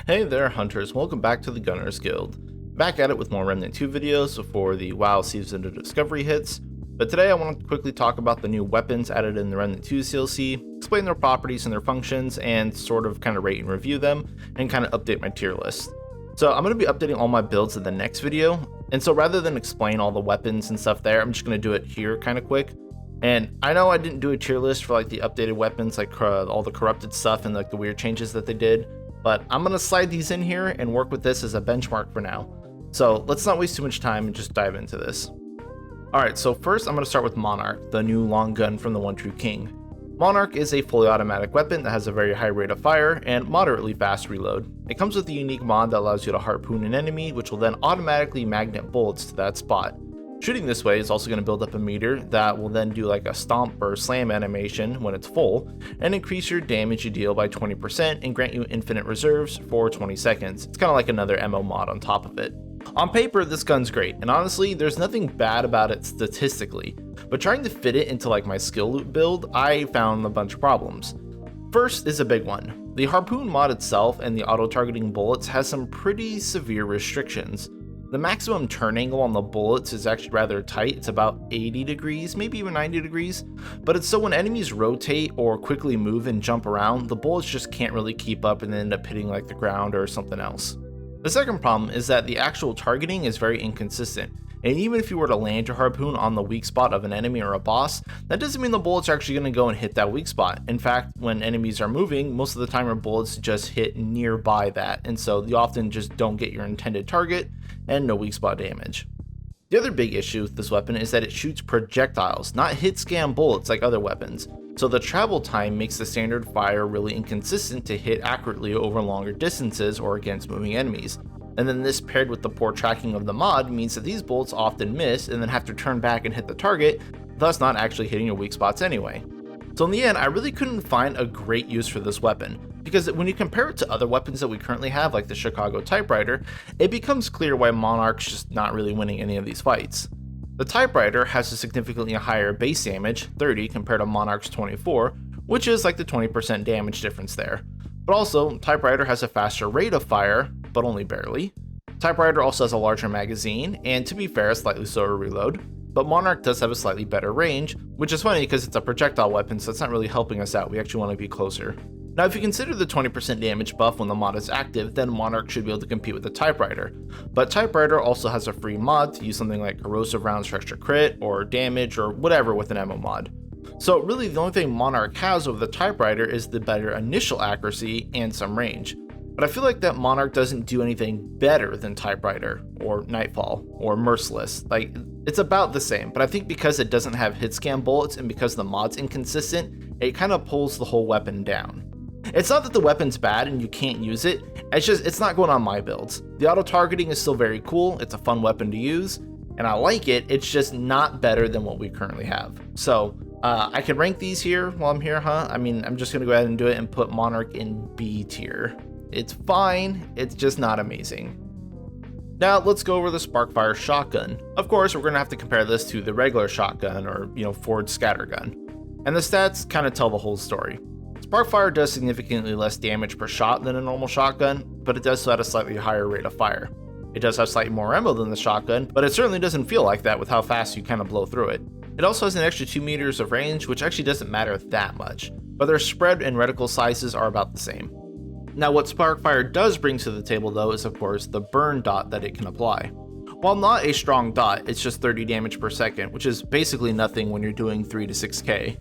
Hey there hunters, welcome back to the Gunners Guild. Back at it with more Remnant 2 videos before the WoW Season of Discovery hits, but today I want to quickly talk about the new weapons added in the Remnant 2 CLC, explain their properties and their functions, and sort of kind of rate and review them, and kind of update my tier list. So I'm going to be updating all my builds in the next video, and so rather than explain all the weapons and stuff there, I'm just going to do it here kind of quick. And I know I didn't do a tier list for like the updated weapons, like all the corrupted stuff and like the weird changes that they did, but I'm going to slide these in here and work with this as a benchmark for now. So let's not waste too much time and just dive into this. Alright, so first I'm going to start with Monarch, the new long gun from the One True King. Monarch is a fully automatic weapon that has a very high rate of fire and moderately fast reload. It comes with a unique mod that allows you to harpoon an enemy, which will then automatically magnet bullets to that spot. Shooting this way is also going to build up a meter that will then do like a stomp or slam animation when it's full, and increase your damage you deal by 20% and grant you infinite reserves for 20 seconds. It's kind of like another MO mod on top of it. On paper, this gun's great, and honestly, there's nothing bad about it statistically, but trying to fit it into like my skill loot build, I found a bunch of problems. First is a big one. The harpoon mod itself and the auto-targeting bullets has some pretty severe restrictions. The maximum turn angle on the bullets is actually rather tight, it's about 80 degrees, maybe even 90 degrees, but it's so when enemies rotate or quickly move and jump around, the bullets just can't really keep up and end up hitting like the ground or something else. The second problem is that the actual targeting is very inconsistent, and even if you were to land your harpoon on the weak spot of an enemy or a boss, that doesn't mean the bullets are actually going to go and hit that weak spot. In fact, when enemies are moving, most of the time your bullets just hit nearby that, and so you often just don't get your intended target and no weak spot damage. The other big issue with this weapon is that it shoots projectiles, not hit scan bullets like other weapons, so the travel time makes the standard fire really inconsistent to hit accurately over longer distances or against moving enemies. And then this paired with the poor tracking of the mod means that these bullets often miss and then have to turn back and hit the target, thus not actually hitting your weak spots anyway. So in the end, I really couldn't find a great use for this weapon, because when you compare it to other weapons that we currently have, like the Chicago Typewriter, it becomes clear why Monarch's just not really winning any of these fights. The Typewriter has a significantly higher base damage, 30 compared to Monarch's 24, which is like the 20% damage difference there. But also, Typewriter has a faster rate of fire, but only barely. Typewriter also has a larger magazine, and to be fair, a slightly slower reload. But Monarch does have a slightly better range, which is funny because it's a projectile weapon, so it's not really helping us out. We actually want to be closer. Now, if you consider the 20% damage buff when the mod is active, then Monarch should be able to compete with the Typewriter. But Typewriter also has a free mod to use something like corrosive rounds for extra crit, or damage, or whatever with an ammo mod. So really, the only thing Monarch has over the Typewriter is the better initial accuracy and some range. But I feel like that Monarch doesn't do anything better than Typewriter, or Nightfall, or Merciless. Like, it's about the same, but I think because it doesn't have hit scan bullets and because the mod's inconsistent, it kind of pulls the whole weapon down. It's not that the weapon's bad and you can't use it, it's not going on my builds. The auto-targeting is still very cool, it's a fun weapon to use, and I like it, it's just not better than what we currently have. So, I can rank these here while I'm here, huh? I mean, I'm just going to go ahead and do it and put Monarch in B tier. It's fine, it's just not amazing. Now let's go over the Sparkfire shotgun. Of course, we're going to have to compare this to the regular shotgun or, Ford scattergun. And the stats kind of tell the whole story. Sparkfire does significantly less damage per shot than a normal shotgun, but it does so at a slightly higher rate of fire. It does have slightly more ammo than the shotgun, but it certainly doesn't feel like that with how fast you kind of blow through it. It also has an extra 2 meters of range, which actually doesn't matter that much, but their spread and reticle sizes are about the same. Now what Sparkfire does bring to the table though is of course the burn dot that it can apply. While not a strong dot, it's just 30 damage per second, which is basically nothing when you're doing 3 to 6k.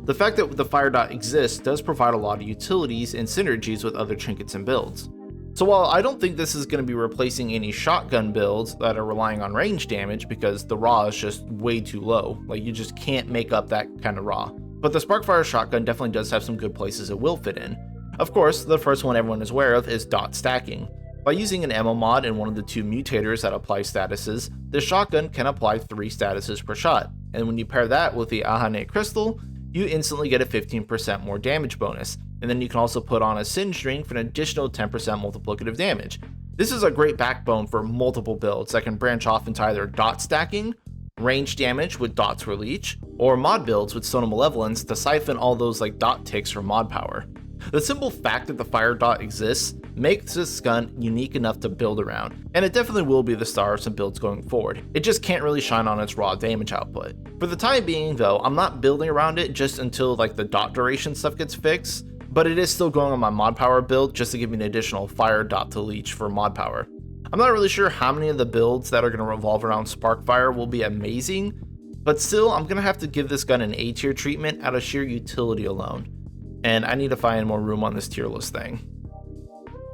The fact that the fire dot exists does provide a lot of utilities and synergies with other trinkets and builds. So while I don't think this is going to be replacing any shotgun builds that are relying on range damage because the raw is just way too low, like you just can't make up that kind of raw. But the Sparkfire shotgun definitely does have some good places it will fit in. Of course, the first one everyone is aware of is dot stacking. By using an ammo mod and one of the 2 mutators that apply statuses, the shotgun can apply 3 statuses per shot, and when you pair that with the Ahane crystal, you instantly get a 15% more damage bonus, and then you can also put on a Singe ring for an additional 10% multiplicative damage. This is a great backbone for multiple builds that can branch off into either dot stacking, range damage with dots for leech, or mod builds with Stone of Malevolence to siphon all those like dot ticks from mod power. The simple fact that the fire dot exists makes this gun unique enough to build around, and it definitely will be the star of some builds going forward. It just can't really shine on its raw damage output. For the time being though, I'm not building around it just until like the dot duration stuff gets fixed, but it is still going on my mod power build just to give me an additional fire dot to leech for mod power. I'm not really sure how many of the builds that are going to revolve around Sparkfire will be amazing, but still I'm going to have to give this gun an A tier treatment out of sheer utility alone. And I need to find more room on this tier list thing.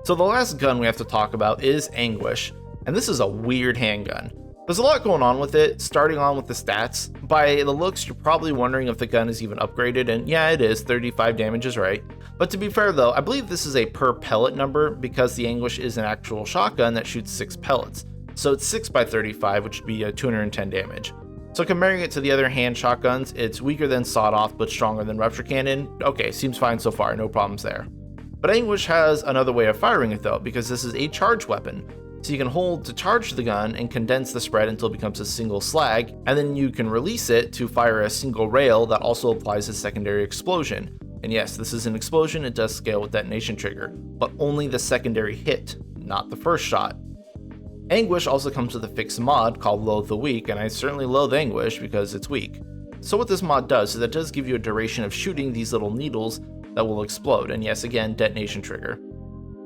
So the last gun we have to talk about is Anguish, and this is a weird handgun. There's a lot going on with it, starting on with the stats. By the looks, you're probably wondering if the gun is even upgraded, and yeah, it is, 35 damage is right. But to be fair though, I believe this is a per pellet number because the Anguish is an actual shotgun that shoots 6 pellets. So it's 6 by 35, which would be 210 damage. So comparing it to the other hand shotguns, it's weaker than sawed-off but stronger than rupture cannon. Okay, seems fine so far, no problems there. But Anguish has another way of firing it though, because this is a charge weapon. So you can hold to charge the gun and condense the spread until it becomes a single slag, and then you can release it to fire a single rail that also applies a secondary explosion. And yes, this is an explosion, it does scale with detonation trigger, but only the secondary hit, not the first shot. Anguish also comes with a fixed mod called Loathe the Weak, and I certainly loathe Anguish because it's weak. So what this mod does is it does give you a duration of shooting these little needles that will explode, and yes, again, detonation trigger.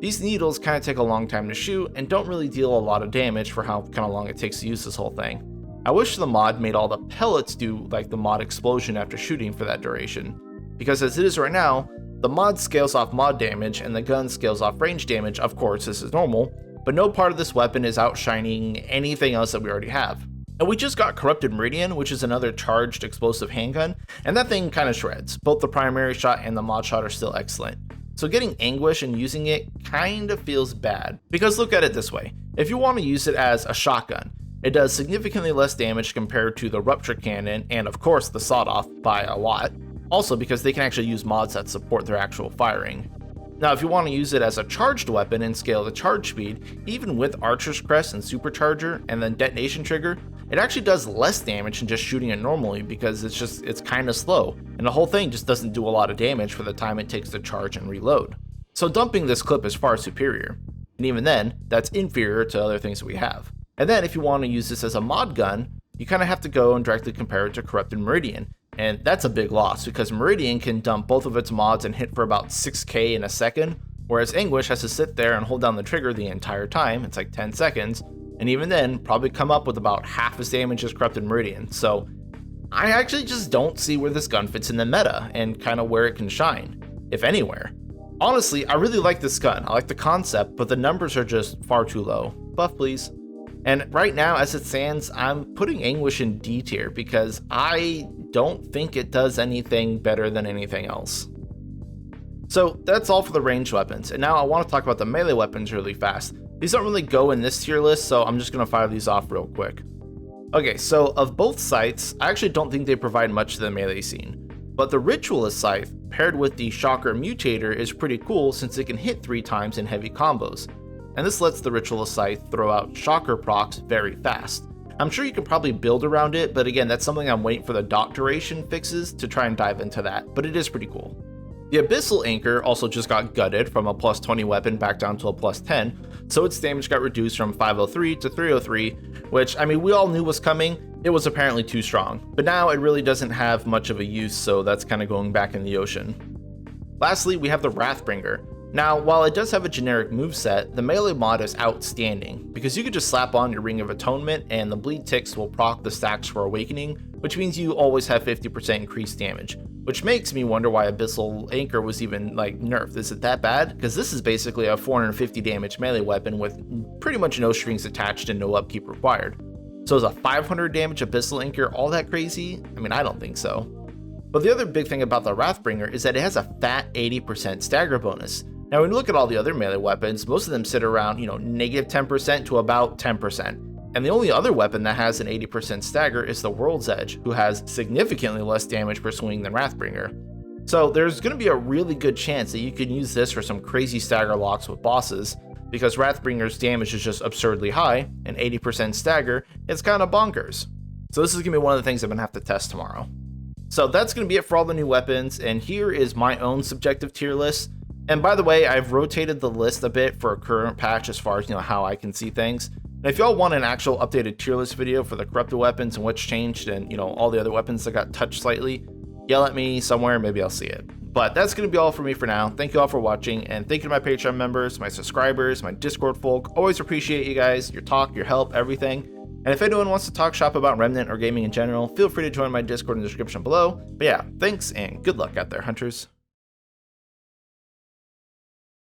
These needles kind of take a long time to shoot and don't really deal a lot of damage for how kind of long it takes to use this whole thing. I wish the mod made all the pellets do like the mod explosion after shooting for that duration, because as it is right now, the mod scales off mod damage and the gun scales off range damage. Of course, this is normal, but no part of this weapon is outshining anything else that we already have. And we just got Corrupted Meridian, which is another charged explosive handgun, and that thing kind of shreds. Both the primary shot and the mod shot are still excellent. So getting Anguish and using it kind of feels bad. Because look at it this way, if you want to use it as a shotgun, it does significantly less damage compared to the rupture cannon and of course the sawed-off by a lot. Also because they can actually use mods that support their actual firing. Now, if you want to use it as a charged weapon and scale the charge speed, even with Archer's Crest and Supercharger and then detonation trigger, it actually does less damage than just shooting it normally because it's kind of slow, and the whole thing just doesn't do a lot of damage for the time it takes to charge and reload. So dumping this clip is far superior, and even then, that's inferior to other things that we have. And then if you want to use this as a mod gun, you kind of have to go and directly compare it to Corrupted Meridian. And that's a big loss because Meridian can dump both of its mods and hit for about 6k in a second, whereas Anguish has to sit there and hold down the trigger the entire time, it's like 10 seconds, and even then probably come up with about half as damage as Corrupted Meridian. So I actually just don't see where this gun fits in the meta and kind of where it can shine, if anywhere. Honestly, I really like this gun, I like the concept, but the numbers are just far too low. Buff please. And right now, as it stands, I'm putting Anguish in D tier because I don't think it does anything better than anything else. So that's all for the ranged weapons, and now I want to talk about the melee weapons really fast. These don't really go in this tier list, so I'm just going to fire these off real quick. Okay, so of both scythes, I actually don't think they provide much to the melee scene, but the Ritualist Scythe paired with the Shocker Mutator is pretty cool since it can hit 3 times in heavy combos. And this lets the Ritualist Scythe throw out shocker procs very fast. I'm sure you can probably build around it, but again, that's something I'm waiting for the dot duration fixes to try and dive into that, but it is pretty cool. The Abyssal Anchor also just got gutted from a plus 20 weapon back down to a plus 10, so its damage got reduced from 503 to 303, which, I mean, we all knew was coming. It was apparently too strong, but now it really doesn't have much of a use, so that's kind of going back in the ocean. Lastly, we have the Wrathbringer. Now, while it does have a generic moveset, the melee mod is outstanding, because you could just slap on your Ring of Atonement and the Bleed Ticks will proc the stacks for Awakening, which means you always have 50% increased damage, which makes me wonder why Abyssal Anchor was even, like, nerfed. Is it that bad? Because this is basically a 450 damage melee weapon with pretty much no strings attached and no upkeep required. So is a 500 damage Abyssal Anchor all that crazy? I mean, I don't think so. But the other big thing about the Wrathbringer is that it has a fat 80% stagger bonus. Now, when you look at all the other melee weapons, most of them sit around, negative 10% to about 10%. And the only other weapon that has an 80% stagger is the World's Edge, who has significantly less damage per swing than Wrathbringer. So there's going to be a really good chance that you can use this for some crazy stagger locks with bosses, because Wrathbringer's damage is just absurdly high, and 80% stagger is kind of bonkers. So this is going to be one of the things I'm going to have to test tomorrow. So that's going to be it for all the new weapons, and here is my own subjective tier list. And by the way, I've rotated the list a bit for a current patch as far as how I can see things. And if y'all want an actual updated tier list video for the corrupted weapons and what's changed and all the other weapons that got touched slightly, yell at me somewhere, maybe I'll see it. But that's going to be all for me for now. Thank you all for watching, and thank you to my Patreon members, my subscribers, my Discord folk. Always appreciate you guys, your talk, your help, everything. And if anyone wants to talk shop about Remnant or gaming in general, feel free to join my Discord in the description below. But yeah, thanks and good luck out there, hunters.